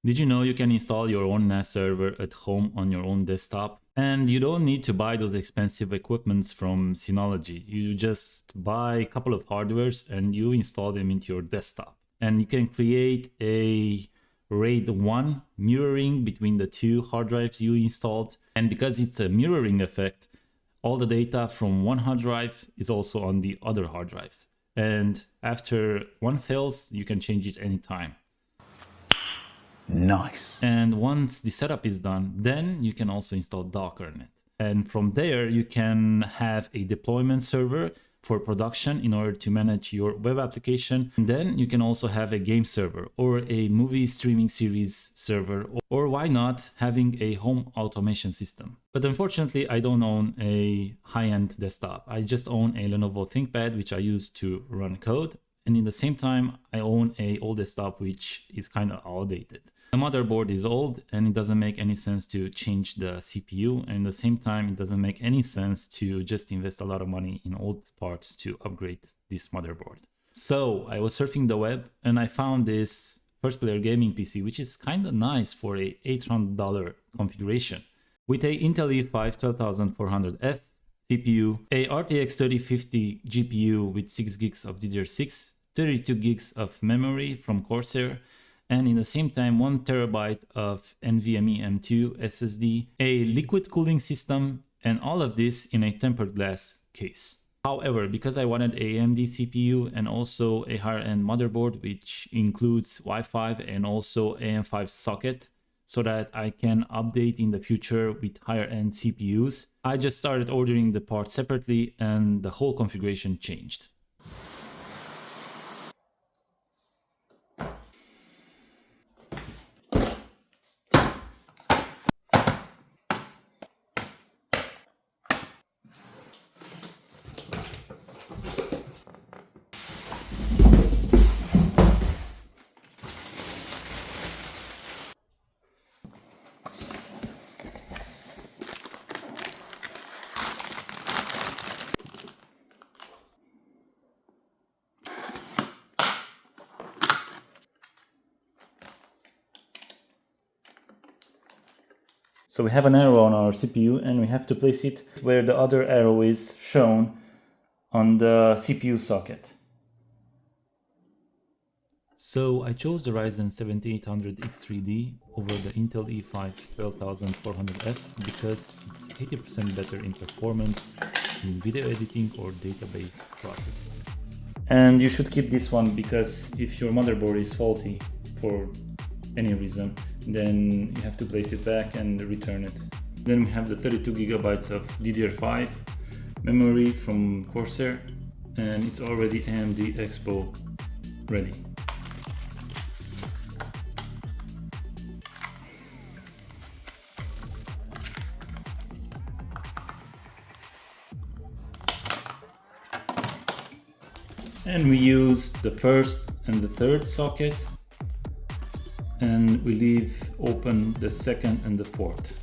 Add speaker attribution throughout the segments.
Speaker 1: Did you know you can install your own NAS server at home on your own desktop? And you don't need to buy those expensive equipments from Synology. You just buy a couple of hardwares and you install them into your desktop. And you can create a RAID 1 mirroring between the two hard drives you installed. And because it's a mirroring effect, all the data from one hard drive is also on the other hard drive. And after one fails, you can change it anytime.
Speaker 2: Nice.
Speaker 1: And once the setup is done, then you can also install Docker in it. And from there, you can have a deployment server for production in order to manage your web application. And then you can also have a game server or a movie streaming series server, or why not having a home automation system. But unfortunately, I don't own a high-end desktop. I just own a Lenovo ThinkPad, which I use to run code. And in the same time, I own a old desktop which is kind of outdated. The motherboard is old and it doesn't make any sense to change the CPU. And at the same time, it doesn't make any sense to just invest a lot of money in old parts to upgrade this motherboard. So I was surfing the web and I found this first player gaming PC, which is kind of nice for a $800 configuration. With a Intel i5 12400F CPU, a RTX 3050 GPU with 6 gigs of DDR6, 32 gigs of memory from Corsair, and in the same time 1 terabyte of NVMe M2 SSD, a liquid cooling system, and all of this in a tempered glass case. However, because I wanted a AMD CPU and also a higher-end motherboard which includes Wi-Fi and also AM5 socket, so that I can update in the future with higher-end CPUs, I just started ordering the parts separately and the whole configuration changed. So we have an arrow on our CPU and we have to place it where the other arrow is shown on the CPU socket. So I chose the Ryzen 7800X3D over the Intel i5 12400F because it's 80% better in performance in video editing or database processing. And you should keep this one because if your motherboard is faulty for any reason, then you have to place it back and return it. Then we have the 32 gigabytes of DDR5 memory from Corsair, and it's already AMD Expo ready. And we use the first and the third socket, and we leave open the second and the fourth.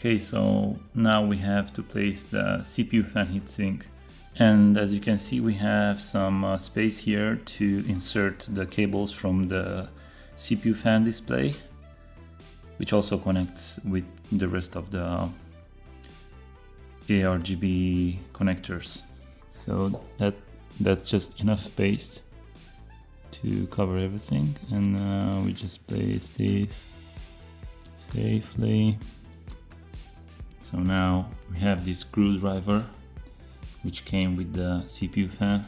Speaker 1: Okay, so now we have to place the CPU fan heatsink. And as you can see, we have some space here to insert the cables from the CPU fan display, which also connects with the rest of the ARGB connectors. So that's just enough space to cover everything, and we just place this safely. So now we have this screwdriver which came with the CPU fan.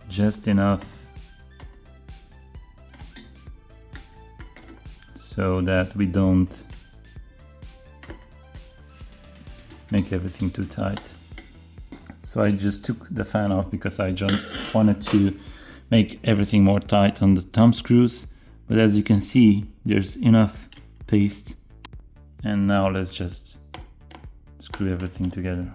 Speaker 1: Just enough so that we don't make everything too tight. So I just took the fan off because I just wanted to make everything more tight on the thumb screws. But as you can see, there's enough paste. And now let's just screw everything together.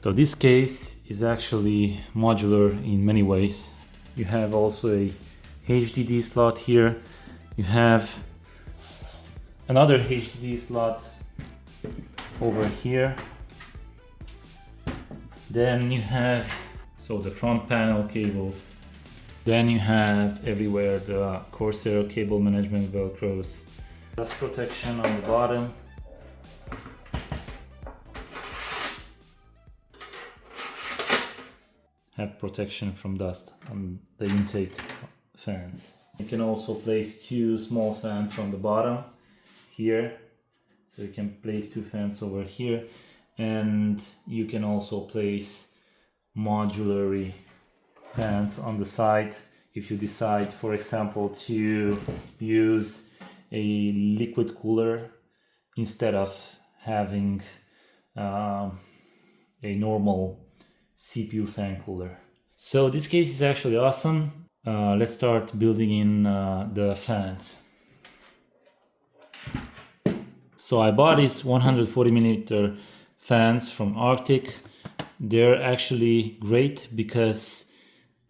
Speaker 1: So this case is actually modular in many ways. You have also a HDD slot here. You have another HDD slot over here. Then you have the front panel cables. Then you have everywhere the Corsair cable management velcros. Dust protection on the bottom. Have protection from dust on the intake fans. You can also place two small fans on the bottom here. So you can place two fans over here, and you can also place modular fans on the side if you decide, for example, to use a liquid cooler instead of having a normal CPU fan cooler. So this case is actually awesome. Let's start building in the fans. So I bought these 140mm fans from Arctic. They're actually great because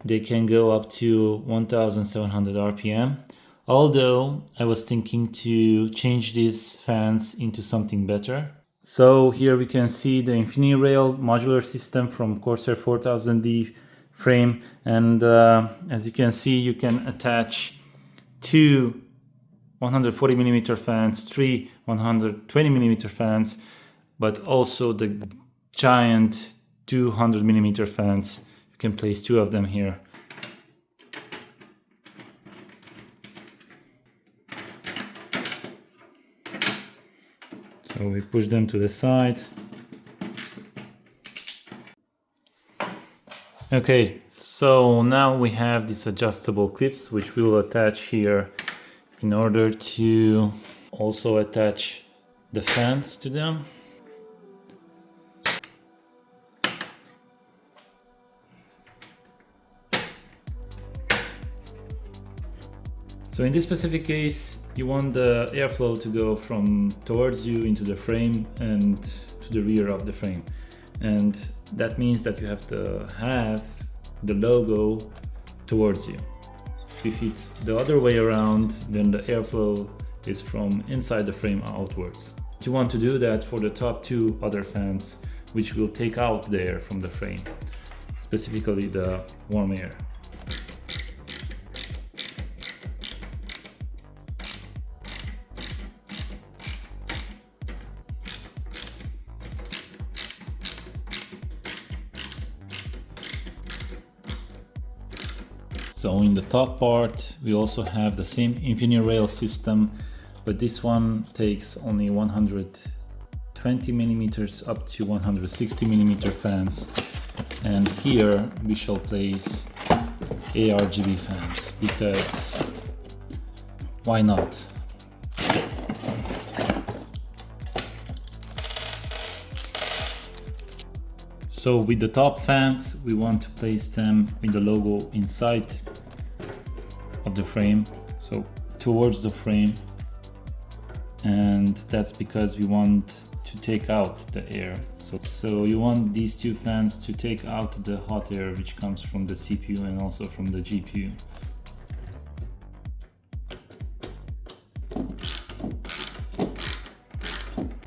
Speaker 1: they can go up to 1700 RPM. Although I was thinking to change these fans into something better. So here we can see the InfiniRail modular system from Corsair 4000D frame, and as you can see, you can attach two 140mm fans, three 120mm fans, but also the giant 200mm fans. You can place two of them here. So we push them to the side. Okay, so now we have these adjustable clips which we'll attach here in order to also attach the fans to them. So in this specific case, you want the airflow to go from towards you into the frame and to the rear of the frame. And that means that you have to have the logo towards you. If it's the other way around, then the airflow is from inside the frame outwards. You want to do that for the top two other fans, which will take out the air from the frame, specifically the warm air. So in the top part, we also have the same InfiniRail system, but this one takes only 120 millimeters up to 160 millimeter fans. And here we shall place ARGB fans, because why not? So with the top fans, we want to place them with the logo inside of the frame, so towards the frame, and that's because we want to take out the air. So you want these two fans to take out the hot air which comes from the CPU and also from the GPU.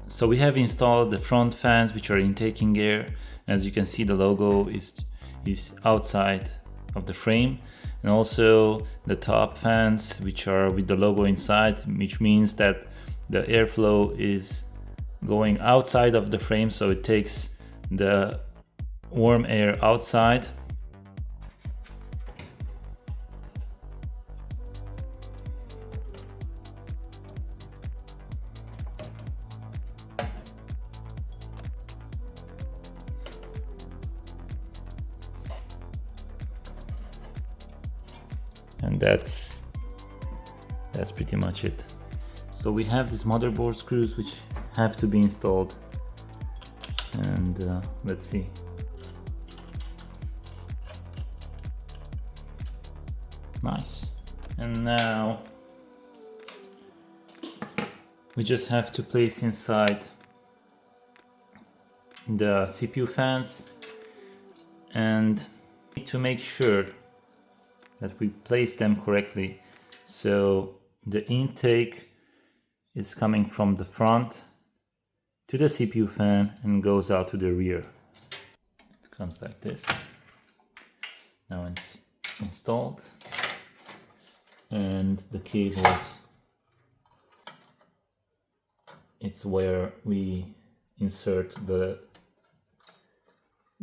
Speaker 1: So we have installed the front fans which are intaking air. As you can see, the logo is outside of the frame, and also the top fans which are with the logo inside, which means that the airflow is going outside of the frame, so it takes the warm air outside. And that's pretty much it. So we have these motherboard screws which have to be installed, and let's see. Nice. And now we just have to place inside the CPU fans, and to make sure that we place them correctly. So the intake is coming from the front to the CPU fan and goes out to the rear. It comes like this. Now it's installed, and the cables, it's where we insert the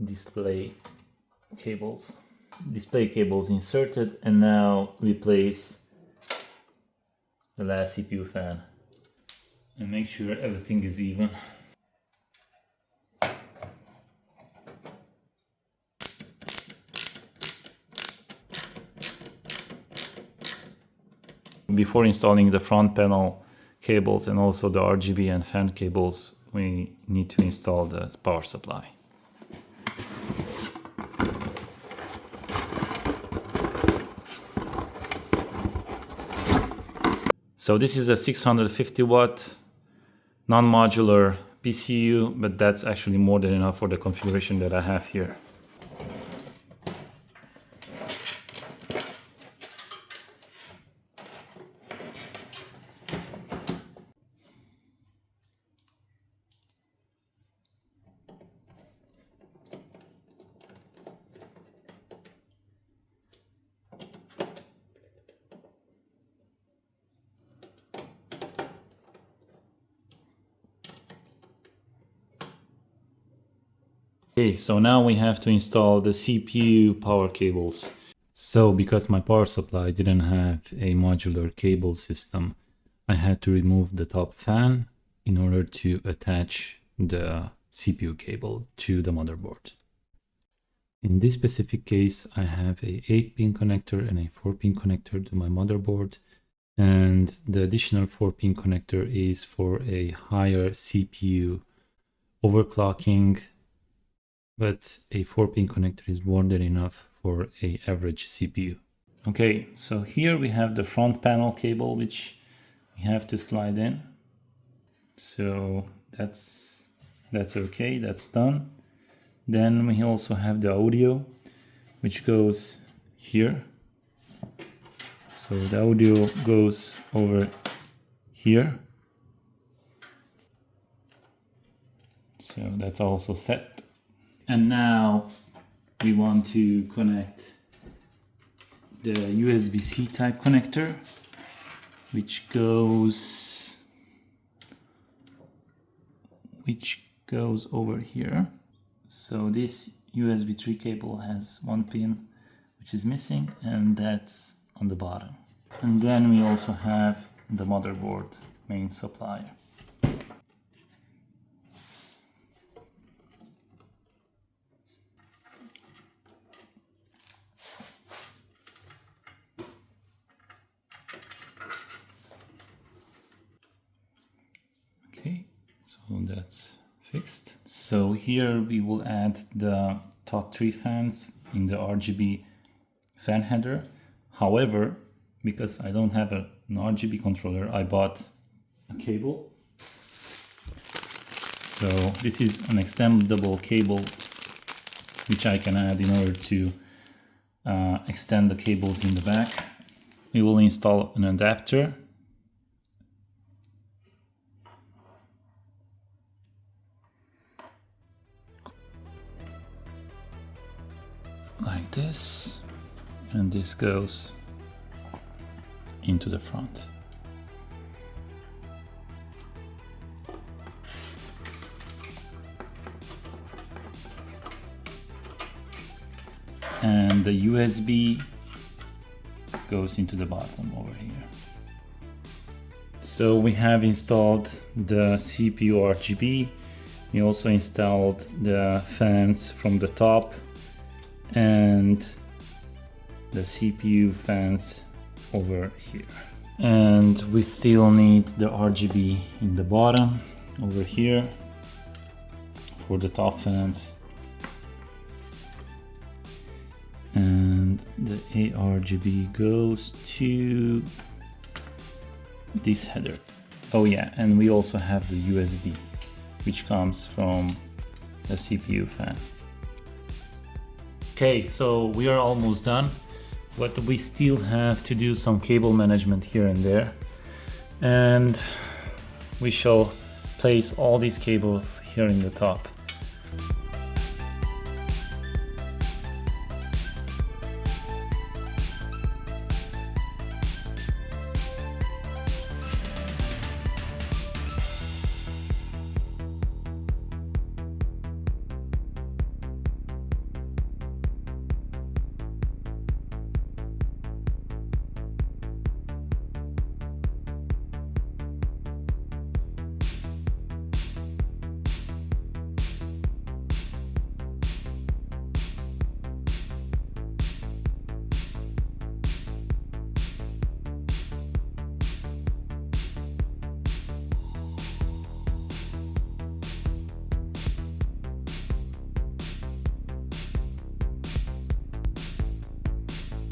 Speaker 1: display cables. Display cables inserted, and now we place the last CPU fan and make sure everything is even. Before installing the front panel cables and also the RGB and fan cables, we need to install the power supply. So this is a 650 watt non-modular PCU, but that's actually more than enough for the configuration that I have here. Okay, so now we have to install the CPU power cables. So because my power supply didn't have a modular cable system, I had to remove the top fan in order to attach the CPU cable to the motherboard. In this specific case, I have a 8-pin connector and a 4-pin connector to my motherboard, and the additional 4-pin connector is for a higher CPU overclocking, but a 4-pin connector is more than enough for an average CPU. Okay, so here we have the front panel cable which we have to slide in. So that's okay, that's done. Then we also have the audio which goes here. So the audio goes over here. So that's also set. And now we want to connect the USB-C type connector, which goes over here. So this USB 3 cable has one pin which is missing, and that's on the bottom. And then we also have the motherboard main supplier. Okay, so that's fixed. So here we will add the top 3 fans in the RGB fan header. However, because I don't have an RGB controller, I bought a cable. So this is an extendable cable which I can add in order to extend the cables in the back. We will install an adapter. Like this, and this goes into the front. And the USB goes into the bottom over here. So we have installed the CPU RGB. We also installed the fans from the top and the CPU fans over here. And we still need the RGB in the bottom over here for the top fans. And the ARGB goes to this header. Oh yeah, and we also have the USB, which comes from the CPU fan. Okay, so we are almost done, but we still have to do some cable management here and there. And we shall place all these cables here in the top.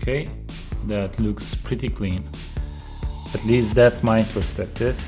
Speaker 1: Okay, that looks pretty clean. At least that's my perspective.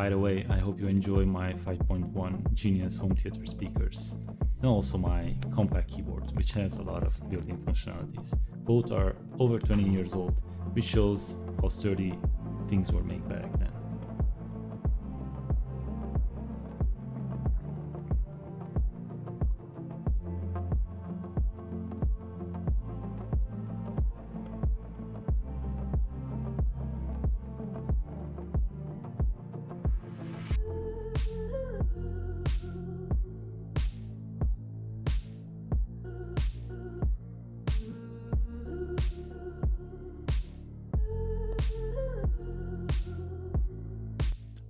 Speaker 1: By the way, I hope you enjoy my 5.1 Genius home theater speakers and also my compact keyboard, which has a lot of built-in functionalities. Both are over 20 years old, which shows how sturdy things were made back then.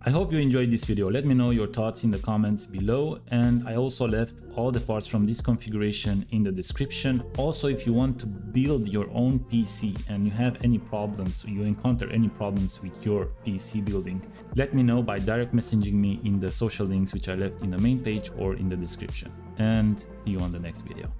Speaker 1: I hope you enjoyed this video. Let me know your thoughts in the comments below, and I also left all the parts from this configuration in the description. Also, if you want to build your own PC and you have any problems, you encounter any problems with your PC building, let me know by direct messaging me in the social links which I left in the main page or in the description. And see you on the next video.